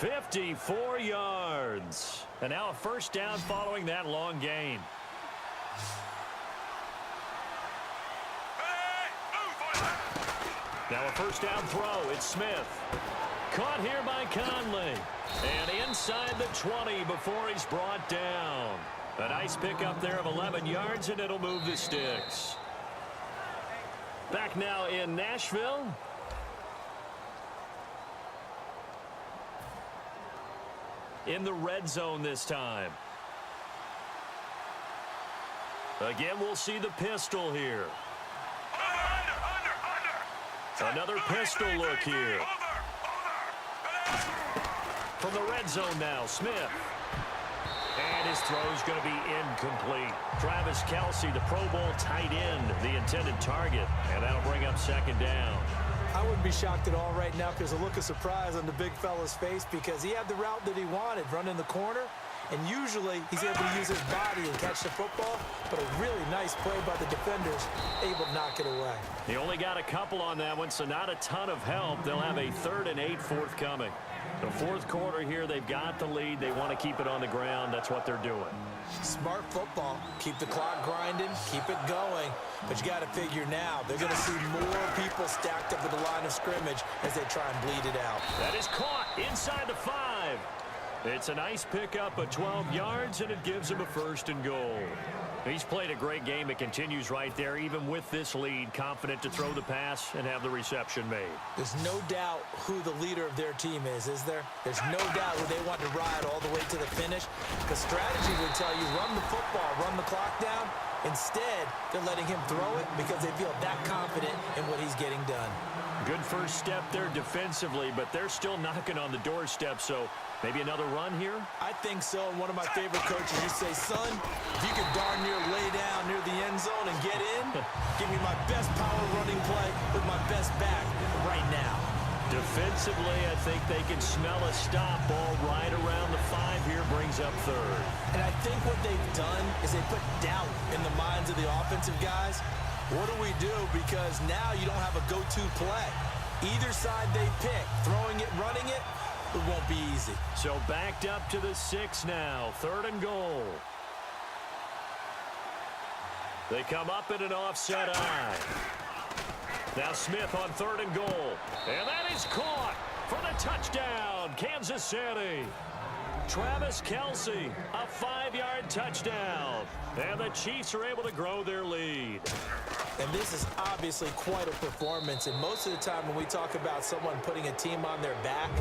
54 yards. And now a first down following that long gain. Now a first down throw. It's Smith. Caught here by Conley. And inside the 20 before he's brought down. A nice pickup there of 11 yards, and it'll move the sticks. Back now in Nashville. In the red zone this time. Again, we'll see the pistol here. Another pistol look here. From the red zone now, Smith. And his throw's going to be incomplete. Travis Kelce, the Pro Bowl tight end, the intended target. And that'll bring up second down. I wouldn't be shocked at all right now because a look of surprise on the big fella's face because he had the route that he wanted, running the corner. And usually he's able to use his body and catch the football, but a really nice play by the defenders, able to knock it away. He only got a couple on that one, so not a ton of help. They'll have a 3rd and 8 forthcoming. The fourth quarter here, they've got the lead. They want to keep it on the ground. That's what they're doing. Smart football. Keep the clock grinding, keep it going. But you got to figure now, they're going to see more people stacked up at the line of scrimmage as they try and bleed it out. That is caught inside the 5. It's a nice pickup of 12 yards, and it gives him a 1st and goal. He's played a great game. It continues right there, even with this lead, confident to throw the pass and have the reception made. There's no doubt who the leader of their team is there? There's no doubt who they want to ride all the way to the finish. The strategy would tell you, run the football, run the clock down. Instead, they're letting him throw it because they feel that confident in what he's getting done. Good first step there defensively, but they're still knocking on the doorstep, so maybe another run here? I think so, and one of my favorite coaches used to say, son, if you could darn near lay down near the end zone and get in, give me my best power running play with my best back right now. Defensively, I think they can smell a stop. Ball right around the 5 here, brings up 3rd. And I think what they've done is they put doubt in the minds of the offensive guys. What do we do? Because now you don't have a go-to play. Either side they pick, throwing it, running it, it won't be easy. So backed up to the 6 now, 3rd and goal. They come up in an offset eye. Now Smith on 3rd and goal. And that is caught for the touchdown, Kansas City. Travis Kelce, a 5-yard touchdown. And the Chiefs are able to grow their lead. And this is obviously quite a performance. And most of the time when we talk about someone putting a team on their back,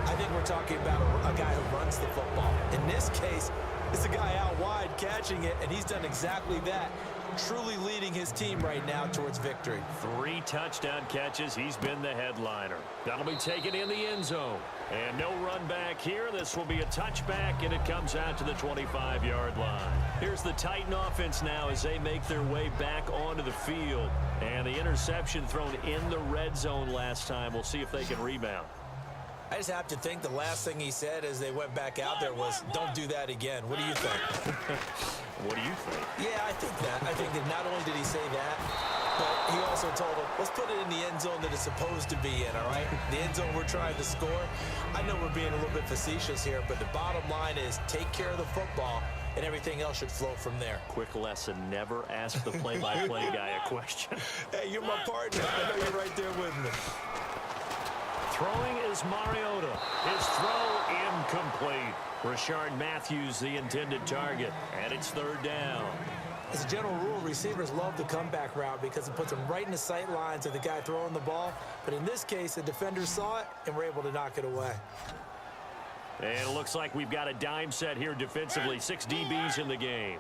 I think we're talking about a guy who runs the football. In this case, it's a guy out wide catching it, and he's done exactly that. Truly leading his team right now towards victory. 3 touchdown catches. He's been the headliner. That'll be taken in the end zone. And no run back here. This will be a touchback, and it comes out to the 25-yard line. Here's the Titan offense now as they make their way back onto the field. And the interception thrown in the red zone last time. We'll see if they can rebound. I just have to think the last thing he said as they went back out there was, don't do that again. What do you think? What do you think? Yeah, I think that. I think that not only did he say that, but he also told him, let's put it in the end zone that it's supposed to be in, all right? The end zone we're trying to score. I know we're being a little bit facetious here, but the bottom line is take care of the football, and everything else should flow from there. Quick lesson, never ask the play-by-play guy a question. Hey, you're my partner. I know you're right there with me. Throwing is Mariota. His throw incomplete. Rashard Matthews, the intended target, and it's 3rd down. As a general rule, receivers love the comeback route because it puts them right in the sight lines of the guy throwing the ball. But in this case, the defenders saw it and were able to knock it away. And it looks like we've got a dime set here defensively. 6 DBs in the game.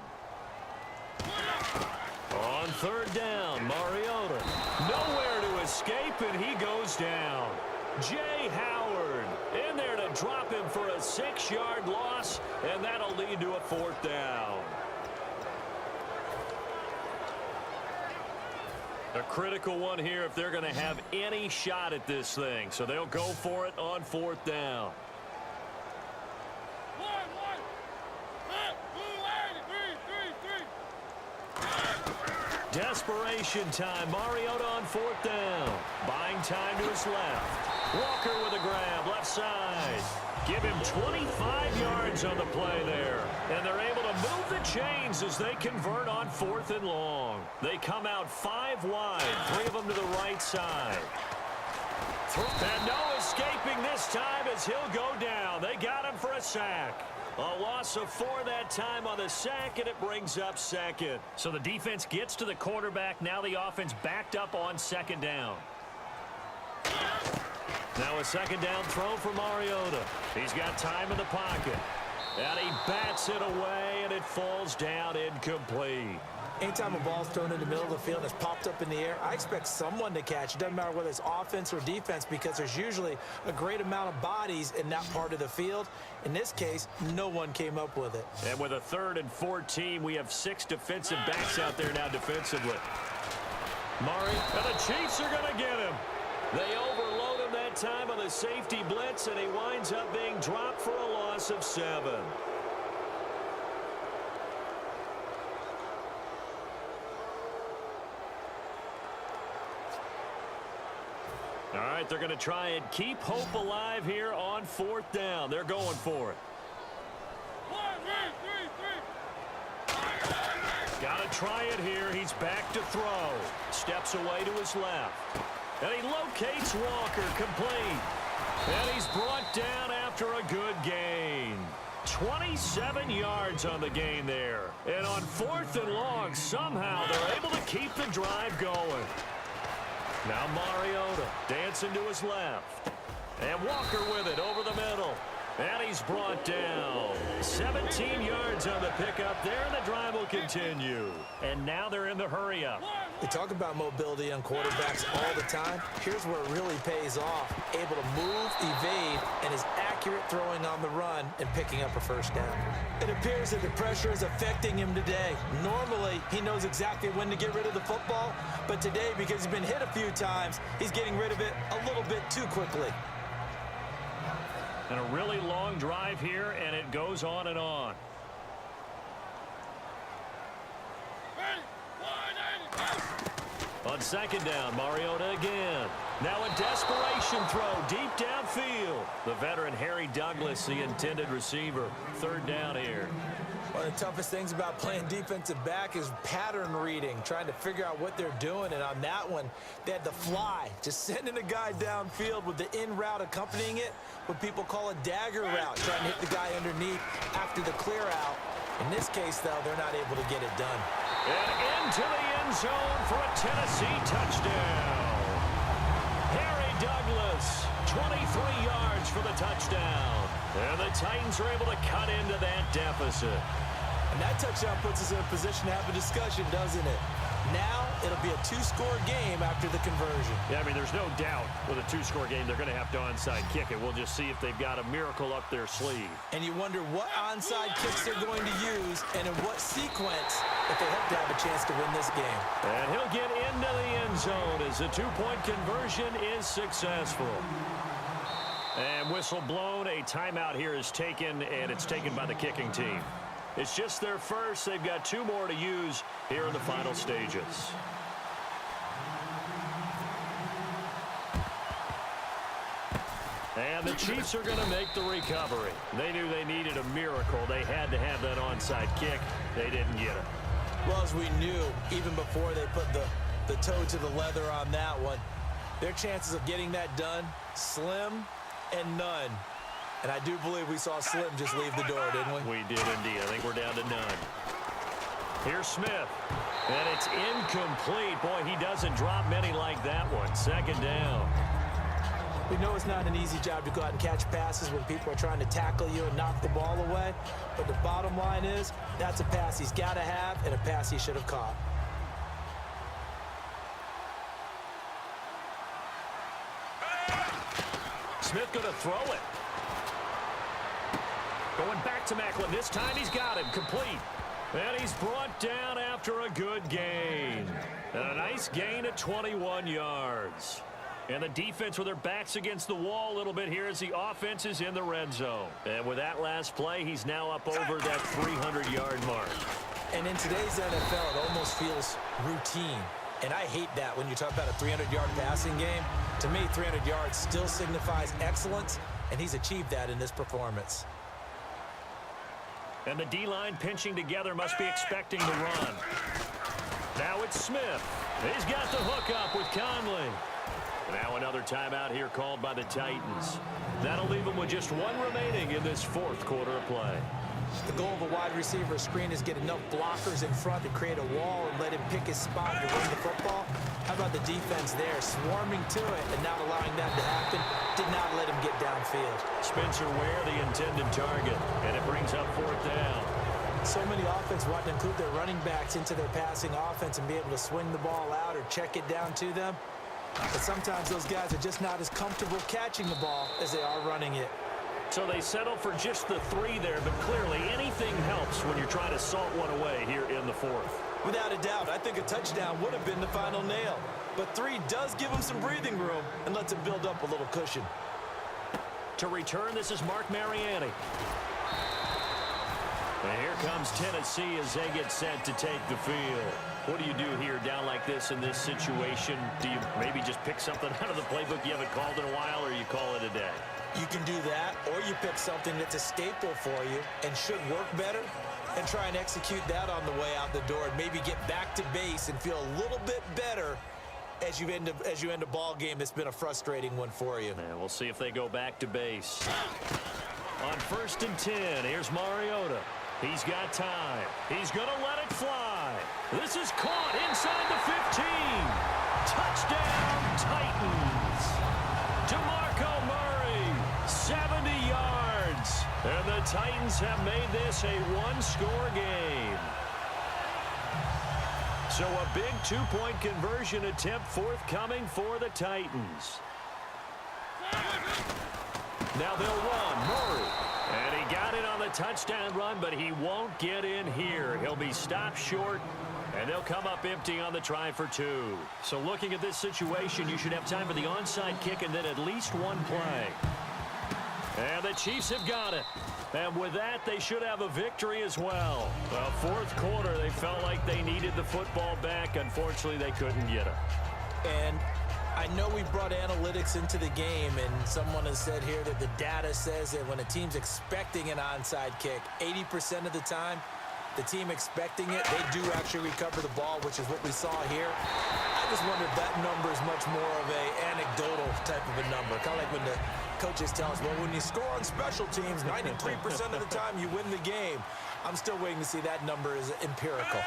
On 3rd down, Mariota. Nowhere to escape, and he goes down. Jay Howard in there to drop him for a 6-yard loss, and that'll lead to a 4th down. A critical one here if they're going to have any shot at this thing. So they'll go for it on 4th down. Desperation time. Mariota on 4th down. Buying time to his left. Walker with a grab, left side. Give him 25 yards on the play there. And they're able to move the chains as they convert on 4th and long. They come out 5 wide, 3 of them to the right side. And no escaping this time as he'll go down. They got him for a sack. A loss of 4 that time on the sack, and it brings up 2nd. So the defense gets to the quarterback. Now the offense backed up on 2nd down. Now a 2nd down throw for Mariota. He's got time in the pocket. And he bats it away, and it falls down incomplete. Anytime a ball's thrown in the middle of the field and it's popped up in the air, I expect someone to catch. It doesn't matter whether it's offense or defense because there's usually a great amount of bodies in that part of the field. In this case, no one came up with it. And with a 3rd and 14, we have 6 defensive backs out there now defensively. Murray, and the Chiefs are going to get him. They overload him that time on the safety blitz, and he winds up being dropped for a loss of 7. All right, they're going to try and keep hope alive here on 4th down. They're going for it. Got to try it here. He's back to throw. Steps away to his left. And he locates Walker, complete. And he's brought down after a good gain. 27 yards on the gain there. And on 4th and long, somehow they're able to keep the drive going. Now Mariota dancing to his left. And Walker with it over the middle. And he's brought down. 17 yards on the pickup there, and the drive will continue. And now they're in the hurry-up. We talk about mobility on quarterbacks all the time. Here's where it really pays off. Able to move, evade, and is accurate throwing on the run and picking up a 1st down. It appears that the pressure is affecting him today. Normally, he knows exactly when to get rid of the football, but today, because he's been hit a few times, he's getting rid of it a little bit too quickly. And a really long drive here, and it goes on and on. On 2nd down, Mariota again. Now a desperation throw deep downfield. The veteran Harry Douglas, the intended receiver. 3rd down here. One of the toughest things about playing defensive back is pattern reading, trying to figure out what they're doing. And on that one, they had the fly, just sending a guy downfield with the in route accompanying it, what people call a dagger route, trying to hit the guy underneath after the clear out. In this case, though, they're not able to get it done. And into the end zone for a Tennessee touchdown. Harry Douglas, 23 yards for the touchdown. And the Titans are able to cut into that deficit. And that touchdown puts us in a position to have a discussion, doesn't it? Now it'll be a 2-score game after the conversion. Yeah, I mean, there's no doubt with a 2-score game they're going to have to onside kick it. We'll just see if they've got a miracle up their sleeve. And you wonder what onside kicks they're going to use and in what sequence if they hope to have a chance to win this game. And he'll get into the end zone as the 2-point conversion is successful. And whistle blown. A timeout here is taken, and it's taken by the kicking team. It's just their first. They've got 2 more to use here in the final stages. And the Chiefs are going to make the recovery. They knew they needed a miracle. They had to have that onside kick. They didn't get it. Well, as we knew, even before they put the toe to the leather on that one, their chances of getting that done, slim and none. And I do believe we saw Slim just leave the door, didn't we? We did indeed. I think we're down to none. Here's Smith. And it's incomplete. Boy, he doesn't drop many like that one. 2nd down. We know it's not an easy job to go out and catch passes when people are trying to tackle you and knock the ball away. But the bottom line is, that's a pass he's got to have and a pass he should have caught. Smith going to throw it. Going back to Macklin. This time he's got him. Complete. And he's brought down after a good gain. And a nice gain at 21 yards. And the defense with their backs against the wall a little bit here as the offense is in the red zone. And with that last play, he's now up over that 300-yard mark. And in today's NFL, it almost feels routine. And I hate that when you talk about a 300-yard passing game. To me, 300 yards still signifies excellence, and he's achieved that in this performance. And the D-line pinching together must be expecting the run. Now it's Smith. He's got the hook up with Conley. Now another timeout here called by the Titans. That'll leave them with just one remaining in this fourth quarter of play. The goal of a wide receiver screen is get enough blockers in front to create a wall and let him pick his spot to run the football. How about the defense there, swarming to it and not allowing that to happen? Did not let him get downfield. Spencer Ware, the intended target, and it brings up fourth down. So many offense want to include their running backs into their passing offense and be able to swing the ball out or check it down to them. But sometimes those guys are just not as comfortable catching the ball as they are running it. So they settle for just the 3 there, but clearly anything helps when you're trying to salt one away here in the fourth. Without a doubt, I think a touchdown would have been the final nail. But 3 does give them some breathing room and lets them build up a little cushion. To return, this is Mark Mariani. And here comes Tennessee as they get set to take the field. What do you do here down like this in this situation? Do you maybe just pick something out of the playbook you haven't called in a while, or you call it a day? You can do that, or you pick something that's a staple for you and should work better and try and execute that on the way out the door and maybe get back to base and feel a little bit better as you end a ball game that's been a frustrating one for you. And we'll see if they go back to base. On 1st and 10, here's Mariota. He's got time. He's going to let it fly. This is caught inside the 15. Touchdown, Titans. DeMarco Murray, 70 yards. And the Titans have made this a one-score game. So a big two-point conversion attempt forthcoming for the Titans. Now they'll run. Murray. And he got it on the touchdown run, but he won't get in here. He'll be stopped short, and they'll come up empty on the try for 2. So looking at this situation, you should have time for the onside kick and then at least one play. And the Chiefs have got it. And with that, they should have a victory as well. Well, fourth quarter, they felt like they needed the football back. Unfortunately, they couldn't get it. And I know we brought analytics into the game, and someone has said here that the data says that when a team's expecting an onside kick, 80% of the time, the team expecting it, they do actually recover the ball, which is what we saw here. I just wonder if that number is much more of a anecdotal type of a number. Kind of like when the coaches tell us, well, when you score on special teams, 93% of the time you win the game. I'm still waiting to see that number is empirical.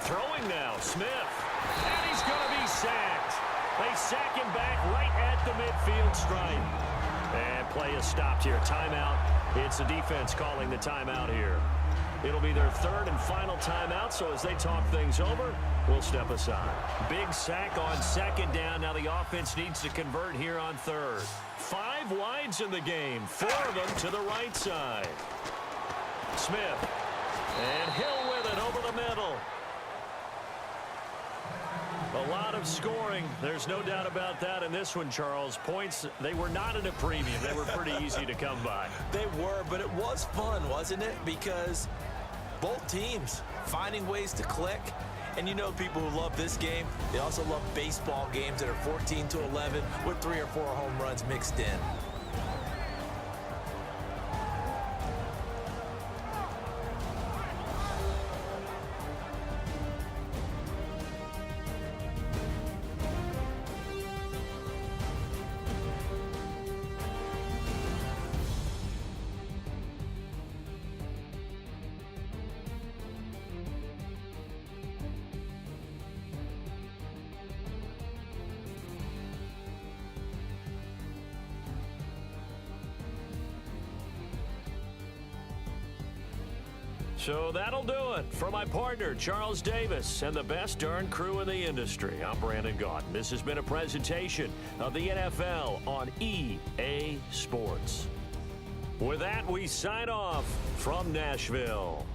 Throwing now, Smith. And he's going to be sacked. They sack him back right at the midfield stripe. And play is stopped here. Timeout. It's the defense calling the timeout here. It'll be their 3rd and final timeout, so as they talk things over, we'll step aside. Big sack on 2nd down. Now the offense needs to convert here on 3rd. 5 wides in the game, 4 of them to the right side. Smith. And Hill with it over the middle. A lot of scoring. There's no doubt about that in this one, Charles. Points, they were not at a premium. They were pretty easy to come by. They were, but it was fun, wasn't it? Because both teams finding ways to click. And you know people who love this game, they also love baseball games that are 14-11 with 3 or 4 home runs mixed in. So that'll do it for my partner, Charles Davis, and the best darn crew in the industry. I'm Brandon Gaudin. This has been a presentation of the NFL on EA Sports. With that, we sign off from Nashville.